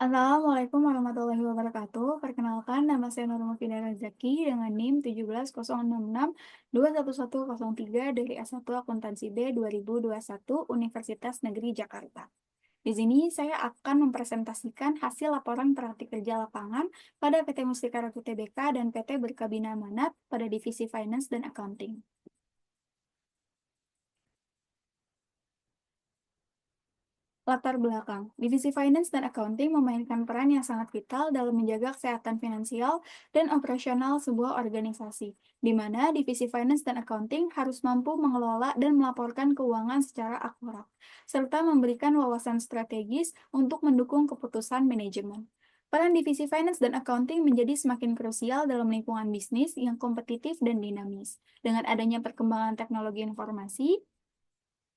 Assalamualaikum warahmatullahi wabarakatuh. Perkenalkan, nama saya Nurul Fidara Zaki dengan NIM 17066211103 dari S1 Akuntansi B 2021 Universitas Negeri Jakarta. Di sini saya akan mempresentasikan hasil laporan praktik kerja lapangan pada PT Mustika Ratu Tbk dan PT Berkabina Amanat pada Divisi Finance dan Accounting. Latar belakang, Divisi Finance dan Accounting memainkan peran yang sangat vital dalam menjaga kesehatan finansial dan operasional sebuah organisasi, di mana Divisi Finance dan Accounting harus mampu mengelola dan melaporkan keuangan secara akurat, serta memberikan wawasan strategis untuk mendukung keputusan manajemen. Peran Divisi Finance dan Accounting menjadi semakin krusial dalam lingkungan bisnis yang kompetitif dan dinamis. Dengan adanya perkembangan teknologi informasi,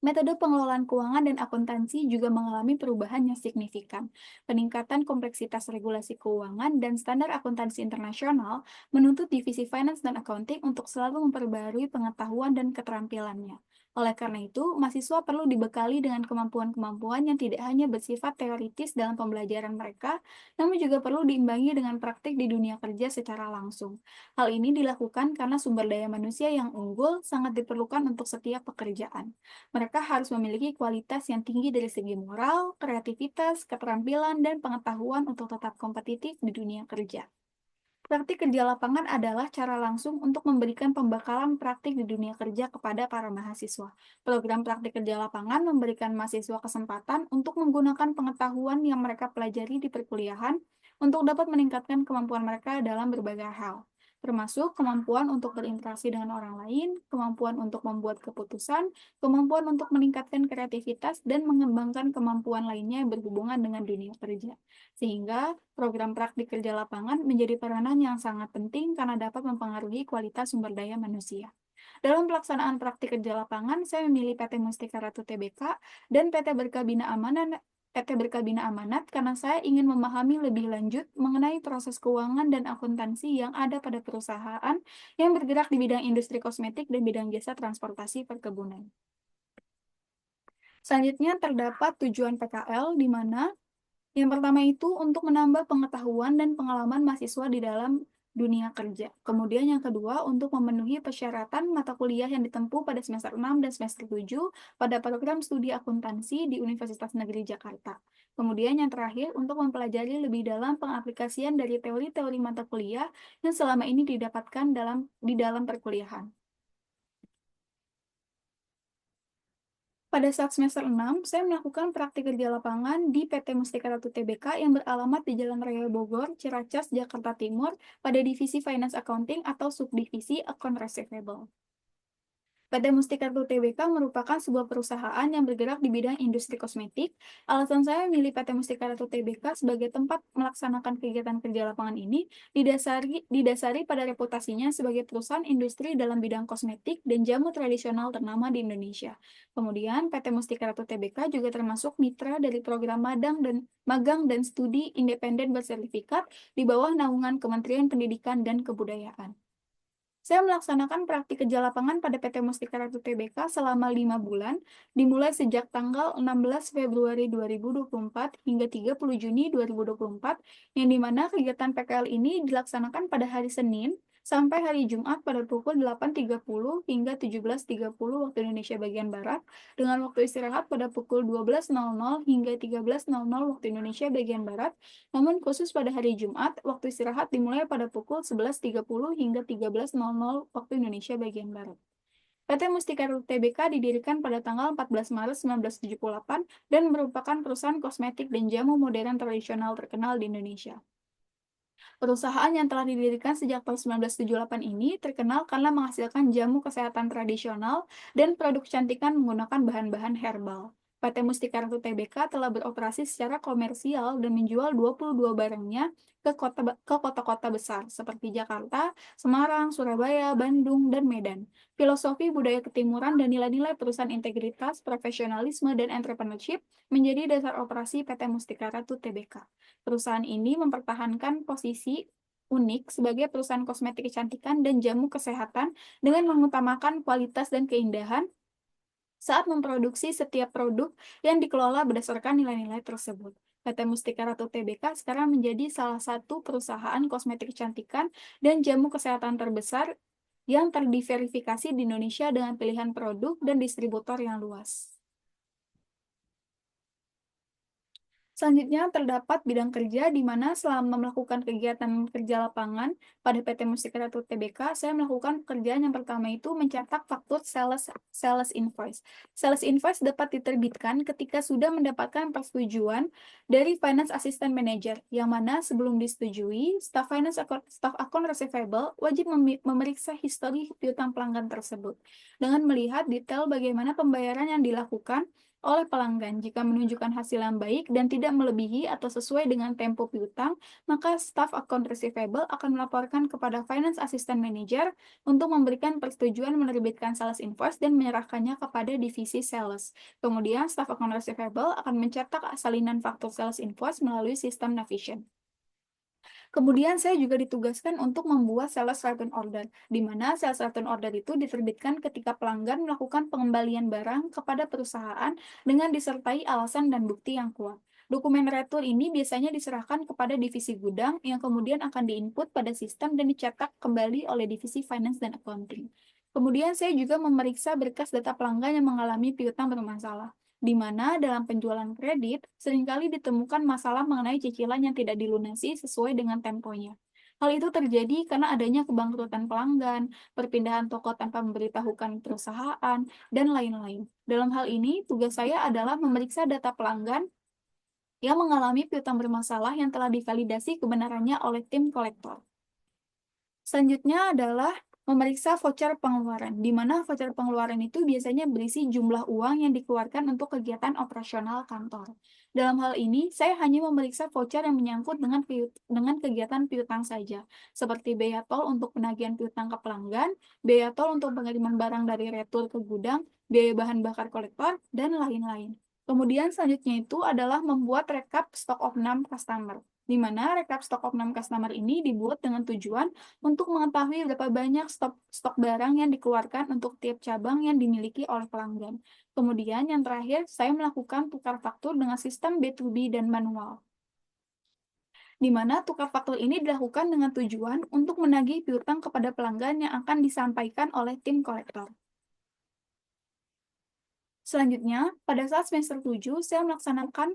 metode pengelolaan keuangan dan akuntansi juga mengalami perubahan yang signifikan. Peningkatan kompleksitas regulasi keuangan dan standar akuntansi internasional menuntut divisi finance dan accounting untuk selalu memperbarui pengetahuan dan keterampilannya. Oleh karena itu, mahasiswa perlu dibekali dengan kemampuan-kemampuan yang tidak hanya bersifat teoritis dalam pembelajaran mereka, namun juga perlu diimbangi dengan praktik di dunia kerja secara langsung. Hal ini dilakukan karena sumber daya manusia yang unggul sangat diperlukan untuk setiap pekerjaan. Mereka harus memiliki kualitas yang tinggi dari segi moral, kreativitas, keterampilan, dan pengetahuan untuk tetap kompetitif di dunia kerja. Praktik kerja lapangan adalah cara langsung untuk memberikan pembekalan praktik di dunia kerja kepada para mahasiswa. Program praktik kerja lapangan memberikan mahasiswa kesempatan untuk menggunakan pengetahuan yang mereka pelajari di perkuliahan untuk dapat meningkatkan kemampuan mereka dalam berbagai hal, termasuk kemampuan untuk berinteraksi dengan orang lain, kemampuan untuk membuat keputusan, kemampuan untuk meningkatkan kreativitas, dan mengembangkan kemampuan lainnya yang berhubungan dengan dunia kerja. Sehingga program praktik kerja lapangan menjadi peranan yang sangat penting karena dapat mempengaruhi kualitas sumber daya manusia. Dalam pelaksanaan praktik kerja lapangan, saya memilih PT Mustika Ratu Tbk dan PT Berkabina Amanat karena saya ingin memahami lebih lanjut mengenai proses keuangan dan akuntansi yang ada pada perusahaan yang bergerak di bidang industri kosmetik dan bidang jasa transportasi perkebunan. Selanjutnya terdapat tujuan PKL di mana yang pertama itu untuk menambah pengetahuan dan pengalaman mahasiswa di dalam dunia kerja. Kemudian yang kedua untuk memenuhi persyaratan mata kuliah yang ditempuh pada semester 6 dan semester 7 pada program studi akuntansi di Universitas Negeri Jakarta. Kemudian yang terakhir untuk mempelajari lebih dalam pengaplikasian dari teori-teori mata kuliah yang selama ini didapatkan di dalam perkuliahan. Pada saat semester 6, saya melakukan praktik kerja lapangan di PT Mustika Ratu Tbk yang beralamat di Jalan Raya Bogor, Ciracas, Jakarta Timur pada Divisi Finance Accounting atau Subdivisi Account Receivable. PT Mustika Ratu Tbk merupakan sebuah perusahaan yang bergerak di bidang industri kosmetik. Alasan saya memilih PT Mustika Ratu Tbk sebagai tempat melaksanakan kegiatan kerja lapangan ini didasari pada reputasinya sebagai perusahaan industri dalam bidang kosmetik dan jamu tradisional ternama di Indonesia. Kemudian, PT Mustika Ratu Tbk juga termasuk mitra dari program magang dan studi independen bersertifikat di bawah naungan Kementerian Pendidikan dan Kebudayaan. Saya melaksanakan praktik kerja lapangan pada PT Mustika Ratu Tbk selama 5 bulan, dimulai sejak tanggal 16 Februari 2024 hingga 30 Juni 2024, yang dimana kegiatan PKL ini dilaksanakan pada hari Senin sampai hari Jumat pada pukul 8.30 hingga 17.30 waktu Indonesia bagian Barat, dengan waktu istirahat pada pukul 12.00 hingga 13.00 waktu Indonesia bagian Barat. Namun khusus pada hari Jumat, waktu istirahat dimulai pada pukul 11.30 hingga 13.00 waktu Indonesia bagian Barat. PT Mustika Ratu Tbk didirikan pada tanggal 14 Maret 1978 dan merupakan perusahaan kosmetik dan jamu modern tradisional terkenal di Indonesia. Perusahaan yang telah didirikan sejak tahun 1978 ini terkenal karena menghasilkan jamu kesehatan tradisional dan produk kecantikan menggunakan bahan-bahan herbal. PT Mustika Ratu Tbk telah beroperasi secara komersial dan menjual 22 barangnya ke kota-kota besar seperti Jakarta, Semarang, Surabaya, Bandung, dan Medan. Filosofi budaya ketimuran dan nilai-nilai perusahaan integritas, profesionalisme, dan entrepreneurship menjadi dasar operasi PT Mustika Ratu Tbk. Perusahaan ini mempertahankan posisi unik sebagai perusahaan kosmetik kecantikan dan jamu kesehatan dengan mengutamakan kualitas dan keindahan saat memproduksi setiap produk yang dikelola berdasarkan nilai-nilai tersebut. PT Mustika Ratu Tbk sekarang menjadi salah satu perusahaan kosmetik kecantikan dan jamu kesehatan terbesar yang terdiverifikasi di Indonesia dengan pilihan produk dan distributor yang luas. Selanjutnya, terdapat bidang kerja di mana selama melakukan kegiatan kerja lapangan pada PT Mustika Ratu Tbk, saya melakukan pekerjaan yang pertama itu mencetak faktur sales invoice. Sales invoice dapat diterbitkan ketika sudah mendapatkan persetujuan dari Finance Assistant Manager, yang mana sebelum disetujui, staf akun receivable wajib memeriksa histori piutang pelanggan tersebut dengan melihat detail bagaimana pembayaran yang dilakukan oleh pelanggan. Jika menunjukkan hasil yang baik dan tidak melebihi atau sesuai dengan tempo piutang, maka staf account receivable akan melaporkan kepada Finance Assistant Manager untuk memberikan persetujuan menerbitkan sales invoice dan menyerahkannya kepada divisi sales. Kemudian, staf account receivable akan mencetak salinan faktur sales invoice melalui sistem Navision. Kemudian saya juga ditugaskan untuk membuat sales return order, di mana sales return order itu diterbitkan ketika pelanggan melakukan pengembalian barang kepada perusahaan dengan disertai alasan dan bukti yang kuat. Dokumen retur ini biasanya diserahkan kepada divisi gudang yang kemudian akan diinput pada sistem dan dicetak kembali oleh divisi finance dan accounting. Kemudian saya juga memeriksa berkas data pelanggan yang mengalami piutang bermasalah, di mana dalam penjualan kredit seringkali ditemukan masalah mengenai cicilan yang tidak dilunasi sesuai dengan temponya. Hal itu terjadi karena adanya kebangkrutan pelanggan, perpindahan toko tanpa memberitahukan perusahaan, dan lain-lain. Dalam hal ini, tugas saya adalah memeriksa data pelanggan yang mengalami piutang bermasalah yang telah divalidasi kebenarannya oleh tim kolektor. Selanjutnya adalah memeriksa voucher pengeluaran, di mana voucher pengeluaran itu biasanya berisi jumlah uang yang dikeluarkan untuk kegiatan operasional kantor. Dalam hal ini, saya hanya memeriksa voucher yang menyangkut dengan kegiatan piutang saja, seperti biaya tol untuk penagihan piutang ke pelanggan, biaya tol untuk pengiriman barang dari retur ke gudang, biaya bahan bakar kolektor, dan lain-lain. Kemudian selanjutnya itu adalah membuat rekap stok opnam customer, di mana rekap stok opnam customer ini dibuat dengan tujuan untuk mengetahui berapa banyak stok barang yang dikeluarkan untuk tiap cabang yang dimiliki oleh pelanggan. Kemudian yang terakhir, saya melakukan tukar faktur dengan sistem B2B dan manual, di mana tukar faktur ini dilakukan dengan tujuan untuk menagih piutang kepada pelanggan yang akan disampaikan oleh tim kolektor. Selanjutnya, pada saat semester 7, saya melaksanakan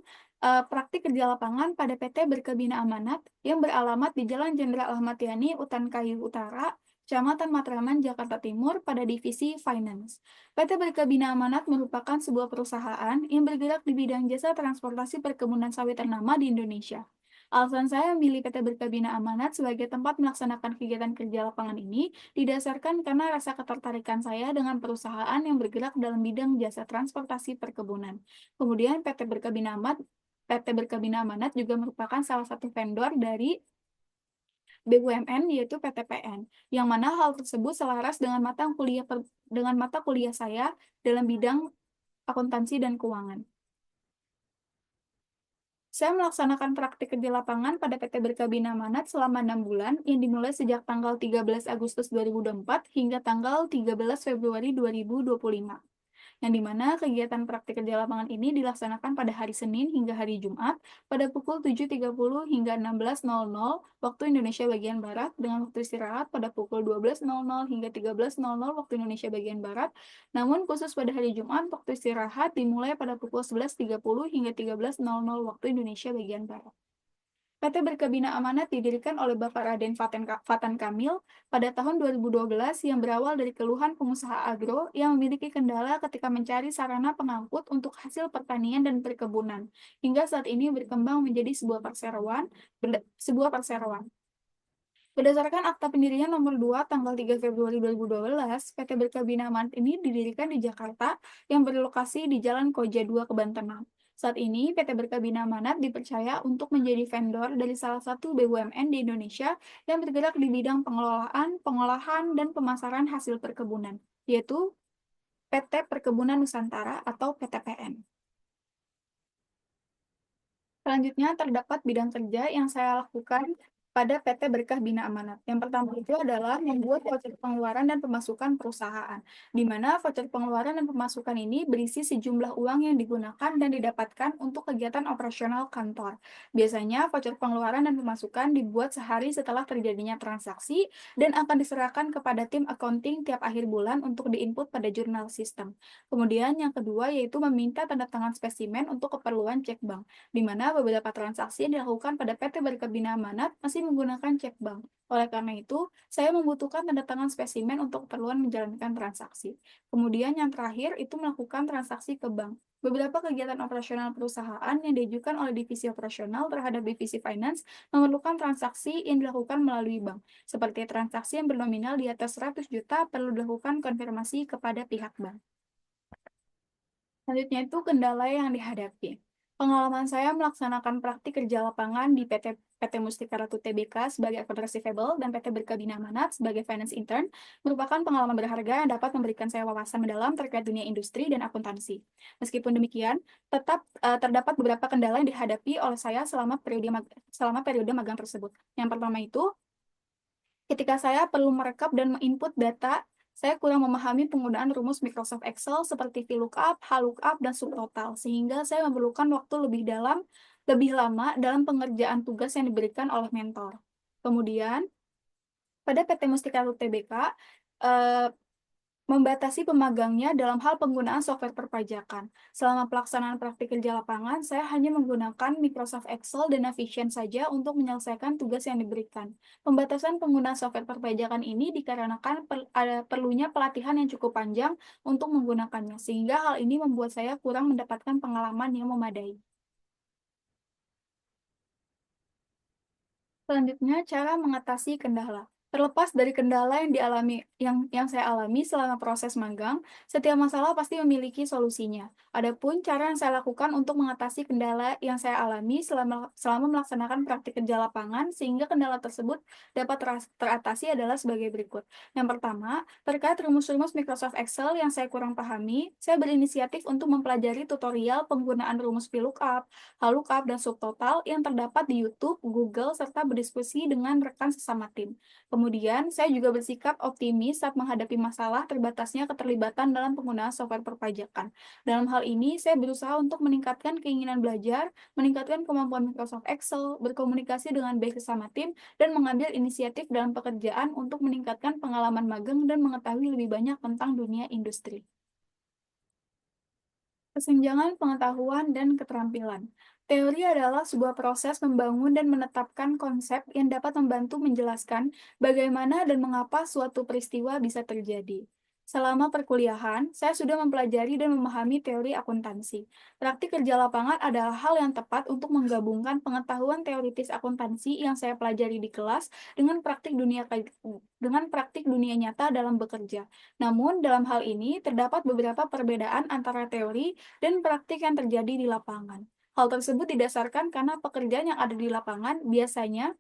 praktik kerja lapangan pada PT Berkebina Amanat yang beralamat di Jalan Jenderal Ahmad Yani, Utan Kayu Utara, Kecamatan Matraman, Jakarta Timur, pada divisi Finance. PT Berkebina Amanat merupakan sebuah perusahaan yang bergerak di bidang jasa transportasi perkebunan sawit ternama di Indonesia. Alasan saya memilih PT Berkebina Amanat sebagai tempat melaksanakan kegiatan kerja lapangan ini didasarkan karena rasa ketertarikan saya dengan perusahaan yang bergerak dalam bidang jasa transportasi perkebunan. Kemudian PT Berkebina Amanat juga merupakan salah satu vendor dari BUMN yaitu PTPN, yang mana hal tersebut selaras dengan mata kuliah saya dalam bidang akuntansi dan keuangan. Saya melaksanakan praktik kerja lapangan pada PT Berkebina Amanat selama 6 bulan yang dimulai sejak tanggal 13 Agustus 2024 hingga tanggal 13 Februari 2025. Yang dimana kegiatan praktik kerja lapangan ini dilaksanakan pada hari Senin hingga hari Jumat pada pukul 7.30 hingga 16.00 waktu Indonesia bagian Barat dengan waktu istirahat pada pukul 12.00 hingga 13.00 waktu Indonesia bagian Barat. Namun khusus pada hari Jumat waktu istirahat dimulai pada pukul 11.30 hingga 13.00 waktu Indonesia bagian Barat. PT Berkebina Amanat didirikan oleh Bapak Raden Fatan Kamil pada tahun 2012 yang berawal dari keluhan pengusaha agro yang memiliki kendala ketika mencari sarana pengangkut untuk hasil pertanian dan perkebunan, hingga saat ini berkembang menjadi sebuah perseroan. Berdasarkan Akta Pendirian Nomor 2 tanggal 3 Februari 2012, PT Berkebina Amanat ini didirikan di Jakarta yang berlokasi di Jalan Koja 2, Kebantenan. Saat ini, PT Berkebina Amanat dipercaya untuk menjadi vendor dari salah satu BUMN di Indonesia yang bergerak di bidang pengelolaan, pengolahan, dan pemasaran hasil perkebunan, yaitu PT Perkebunan Nusantara atau PTPN. Selanjutnya, terdapat bidang kerja yang saya lakukan pada PT Berkah Bina Amanat. Yang pertama itu adalah membuat voucher pengeluaran dan pemasukan perusahaan, di mana voucher pengeluaran dan pemasukan ini berisi sejumlah uang yang digunakan dan didapatkan untuk kegiatan operasional kantor. Biasanya voucher pengeluaran dan pemasukan dibuat sehari setelah terjadinya transaksi dan akan diserahkan kepada tim accounting tiap akhir bulan untuk diinput pada jurnal sistem. Kemudian yang kedua yaitu meminta tanda tangan spesimen untuk keperluan cek bank, di mana beberapa transaksi yang dilakukan pada PT Berkah Bina Amanat masih menggunakan cek bank. Oleh karena itu, saya membutuhkan tanda tangan spesimen untuk keperluan menjalankan transaksi. Kemudian yang terakhir itu melakukan transaksi ke bank. Beberapa kegiatan operasional perusahaan yang diajukan oleh divisi operasional terhadap divisi finance memerlukan transaksi yang dilakukan melalui bank. Seperti transaksi yang bernominal di atas 100 juta perlu dilakukan konfirmasi kepada pihak bank. Selanjutnya itu kendala yang dihadapi. Pengalaman saya melaksanakan praktik kerja lapangan di PT Mustika Ratu Tbk sebagai account receivable dan PT Berkah Bina Amanat sebagai finance intern merupakan pengalaman berharga yang dapat memberikan saya wawasan mendalam terkait dunia industri dan akuntansi. Meskipun demikian, tetap terdapat beberapa kendala yang dihadapi oleh saya selama periode magang tersebut. Yang pertama itu, ketika saya perlu merekap dan menginput data, saya kurang memahami penggunaan rumus Microsoft Excel seperti VLOOKUP, HLOOKUP, dan subtotal, sehingga saya memerlukan waktu lebih lama dalam pengerjaan tugas yang diberikan oleh mentor. Kemudian, pada PT Mustika Tbk, eh, membatasi pemagangnya dalam hal penggunaan software perpajakan. Selama pelaksanaan praktik kerja lapangan, saya hanya menggunakan Microsoft Excel dan Navision saja untuk menyelesaikan tugas yang diberikan. Pembatasan penggunaan software perpajakan ini dikarenakan ada perlunya pelatihan yang cukup panjang untuk menggunakannya, sehingga hal ini membuat saya kurang mendapatkan pengalaman yang memadai. Selanjutnya, cara mengatasi kendala. Terlepas dari kendala yang saya alami selama proses magang, setiap masalah pasti memiliki solusinya. Adapun cara yang saya lakukan untuk mengatasi kendala yang saya alami selama melaksanakan praktik kerja lapangan sehingga kendala tersebut dapat teratasi adalah sebagai berikut. Yang pertama, terkait rumus-rumus Microsoft Excel yang saya kurang pahami, saya berinisiatif untuk mempelajari tutorial penggunaan rumus VLOOKUP, HLOOKUP, dan subtotal yang terdapat di YouTube, Google, serta berdiskusi dengan rekan sesama tim. Kemudian, saya juga bersikap optimis saat menghadapi masalah terbatasnya keterlibatan dalam penggunaan software perpajakan. Dalam hal ini, saya berusaha untuk meningkatkan keinginan belajar, meningkatkan kemampuan Microsoft Excel, berkomunikasi dengan baik sesama tim, dan mengambil inisiatif dalam pekerjaan untuk meningkatkan pengalaman magang dan mengetahui lebih banyak tentang dunia industri. Kesenjangan pengetahuan dan keterampilan. Teori adalah sebuah proses membangun dan menetapkan konsep yang dapat membantu menjelaskan bagaimana dan mengapa suatu peristiwa bisa terjadi. Selama perkuliahan, saya sudah mempelajari dan memahami teori akuntansi. Praktik kerja lapangan adalah hal yang tepat untuk menggabungkan pengetahuan teoritis akuntansi yang saya pelajari di kelas dengan praktik dunia nyata dalam bekerja. Namun, dalam hal ini terdapat beberapa perbedaan antara teori dan praktik yang terjadi di lapangan. Hal tersebut didasarkan karena pekerjaan yang ada di lapangan biasanya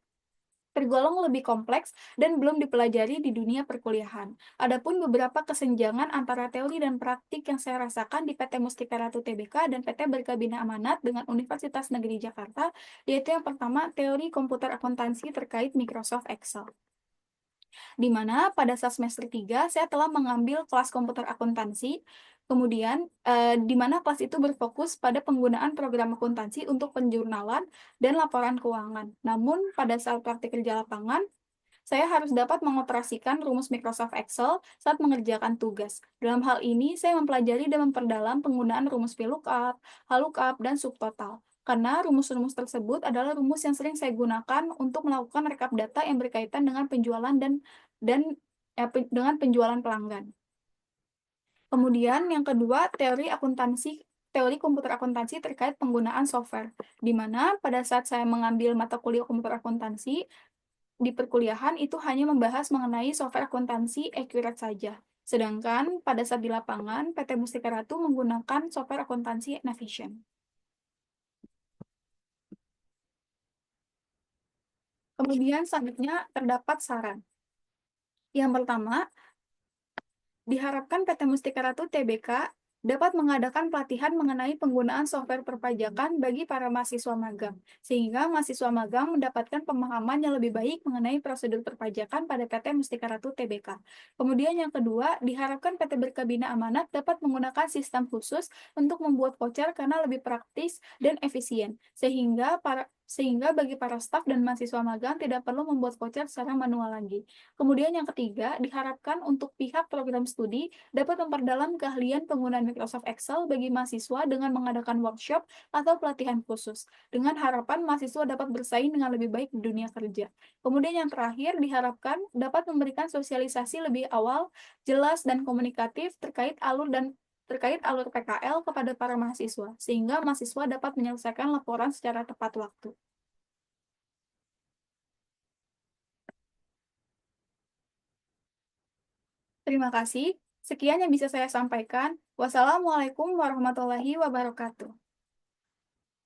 tergolong lebih kompleks dan belum dipelajari di dunia perkuliahan. Adapun beberapa kesenjangan antara teori dan praktik yang saya rasakan di PT Mustika Ratu Tbk dan PT Berkah Bina Amanat dengan Universitas Negeri Jakarta, yaitu yang pertama teori komputer akuntansi terkait Microsoft Excel, di mana pada saat semester 3 saya telah mengambil kelas komputer akuntansi, kemudian di mana kelas itu berfokus pada penggunaan program akuntansi untuk penjurnalan dan laporan keuangan. Namun, pada saat praktik kerja lapangan, saya harus dapat mengoperasikan rumus Microsoft Excel saat mengerjakan tugas. Dalam hal ini, saya mempelajari dan memperdalam penggunaan rumus VLOOKUP, HLOOKUP, dan subtotal. Karena rumus-rumus tersebut adalah rumus yang sering saya gunakan untuk melakukan rekap data yang berkaitan dengan penjualan dengan penjualan pelanggan. Kemudian yang kedua, teori komputer akuntansi terkait penggunaan software, di mana pada saat saya mengambil mata kuliah komputer akuntansi, di perkuliahan itu hanya membahas mengenai software akuntansi Accurate saja. Sedangkan pada saat di lapangan, PT Mustika Ratu menggunakan software akuntansi Navision. Kemudian selanjutnya terdapat saran. Yang pertama, diharapkan PT Mustika Ratu Tbk dapat mengadakan pelatihan mengenai penggunaan software perpajakan bagi para mahasiswa magang, sehingga mahasiswa magang mendapatkan pemahaman yang lebih baik mengenai prosedur perpajakan pada PT Mustika Ratu Tbk. Kemudian yang kedua, diharapkan PT Berkebina Amanat dapat menggunakan sistem khusus untuk membuat voucher karena lebih praktis dan efisien, sehingga bagi para staf dan mahasiswa magang tidak perlu membuat voucher secara manual lagi. Kemudian yang ketiga, diharapkan untuk pihak program studi dapat memperdalam keahlian penggunaan Microsoft Excel bagi mahasiswa dengan mengadakan workshop atau pelatihan khusus, dengan harapan mahasiswa dapat bersaing dengan lebih baik di dunia kerja. Kemudian yang terakhir, diharapkan dapat memberikan sosialisasi lebih awal, jelas dan komunikatif terkait alur PKL kepada para mahasiswa, sehingga mahasiswa dapat menyelesaikan laporan secara tepat waktu. Terima kasih. Sekian yang bisa saya sampaikan. Wassalamualaikum warahmatullahi wabarakatuh.